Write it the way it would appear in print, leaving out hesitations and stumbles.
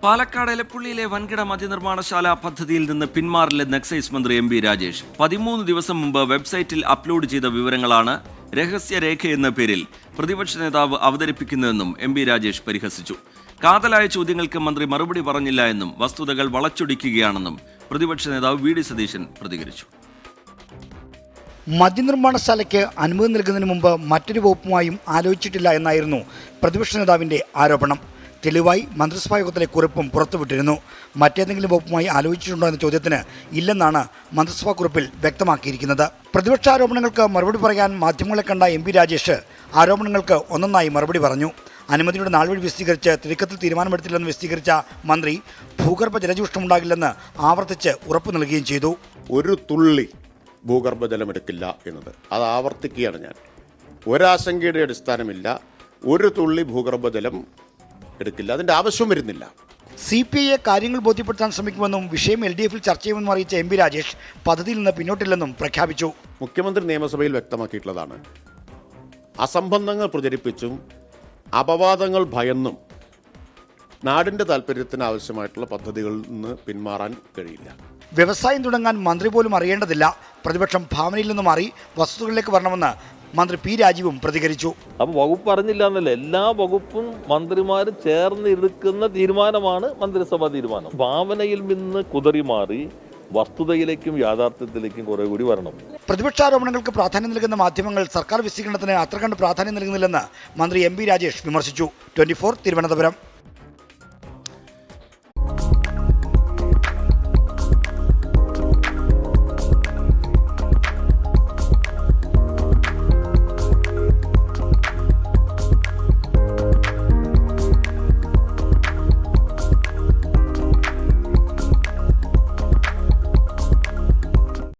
പാലക്കാട് എലപ്പുള്ളിയിലെ വൻകിട മദ്യനിർമ്മാണശാല പദ്ധതിയിൽ നിന്ന് പിന്മാറില്ലെന്ന് എക്സൈസ് മന്ത്രി എം. രാജേഷ്. 13 ദിവസം മുമ്പ് വെബ്സൈറ്റിൽ അപ്ലോഡ് ചെയ്ത വിവരങ്ങളാണ് രഹസ്യരേഖയെന്ന പേരിൽ പ്രതിപക്ഷ നേതാവ് അവതരിപ്പിക്കുന്നതെന്നും എം. രാജേഷ് പരിഹസിച്ചു. കാതലായ ചോദ്യങ്ങൾക്ക് മന്ത്രി മറുപടി പറഞ്ഞില്ല എന്നും വസ്തുതകൾ വളച്ചൊടിക്കുകയാണെന്നും പ്രതിപക്ഷ നേതാവ് വി. ഡി. സതീശൻ പ്രതികരിച്ചു. മദ്യനിർമ്മാണശാലയ്ക്ക് അനുമതി നൽകുന്നതിന് മുമ്പ് മറ്റൊരു വകുപ്പുമായും ആലോചിച്ചിട്ടില്ല എന്നായിരുന്നു പ്രതിപക്ഷ നേതാവിന്റെ ആരോപണം. തെളിവായി മന്ത്രിസഭാ യോഗത്തിലെ കുറിപ്പും പുറത്തുവിട്ടിരുന്നു. മറ്റേതെങ്കിലും വകുപ്പുമായി ആലോചിച്ചിട്ടുണ്ടോ എന്ന ചോദ്യത്തിന് ഇല്ലെന്നാണ് മന്ത്രിസഭാ കുറിപ്പിൽ വ്യക്തമാക്കിയിരിക്കുന്നത്. പ്രതിപക്ഷ ആരോപണങ്ങൾക്ക് മറുപടി പറയാൻ മാധ്യമങ്ങളെ കണ്ട എം. രാജേഷ് ആരോപണങ്ങൾക്ക് ഒന്നൊന്നായി മറുപടി പറഞ്ഞു. അനുമതിയുടെ നാൾവഴി വിശദീകരിച്ച് തിടുക്കത്തിൽ തീരുമാനമെടുത്തില്ലെന്ന് വിശദീകരിച്ച മന്ത്രി ഭൂഗർഭ ജലചൂഷണമുണ്ടാകില്ലെന്ന് ആവർത്തിച്ച് ഉറപ്പു നൽകുകയും ചെയ്തു. ഒരു തുള്ളി ഭൂഗർഭജലം എടുക്കില്ല എന്നത് അത് ആവർത്തിക്കുകയാണ് ഞാൻ. ഒരാശങ്കയുടെ അടിസ്ഥാനമില്ല. ഒരു തുള്ളി ഭൂഗർഭജലം എടുക്കില്ല, അതിൻ്റെ ആവശ്യം വരുന്നില്ല. CPIയെ കാര്യങ്ങൾ ബോധ്യപ്പെടുത്താൻ ശ്രമിക്കുമെന്നും വിഷയം LDFൽ ചർച്ച ചെയ്യുമെന്നും അറിയിച്ച എം. രാജേഷ് പദ്ധതിയിൽ നിന്ന് പിന്നോട്ടില്ലെന്നും പ്രഖ്യാപിച്ചു. മുഖ്യമന്ത്രി നിയമസഭയിൽ വ്യക്തമാക്കിയിട്ടുള്ളതാണ്. അസംബന്ധങ്ങൾ പ്രചരിപ്പിച്ചും അപവാദങ്ങൾ ഭയന്നും നാടിൻ്റെ താല്പര്യത്തിന് ആവശ്യമായിട്ടുള്ള പദ്ധതികളിൽ നിന്ന് പിന്മാറാൻ കഴിയില്ല. വ്യവസായം തുടങ്ങാൻ മന്ത്രി പോലും അറിയേണ്ടതില്ല. പ്രതിപക്ഷം ഭാവനയിൽ നിന്ന് മാറി വസ്തുതകളിലേക്ക് വരണമെന്ന് മന്ത്രി പി. രാജീവും പ്രതികരിച്ചു. അപ്പോൾ വകുപ്പ് അറിഞ്ഞില്ല എന്നല്ല, എല്ലാ വകുപ്പും മന്ത്രിമാരും ചേർന്ന് എടുക്കുന്ന തീരുമാനമാണ് മന്ത്രിസഭാ തീരുമാനം. ഭാവനയിൽ നിന്ന് കുതറി മാറി വസ്തുതയിലേക്കും യാഥാർത്ഥ്യത്തിലേക്കും കുറെ കൂടി വരണം. പ്രതിപക്ഷാരോപണങ്ങൾക്ക് പ്രാധാന്യം നൽകുന്ന മാധ്യമങ്ങൾ സർക്കാർ വിശദീകരണത്തിന് അത്ര കണ്ട് പ്രാധാന്യം നൽകുന്നില്ലെന്ന് മന്ത്രി എം. രാജേഷ് വിമർശിച്ചു. 24 തിരുവനന്തപുരം.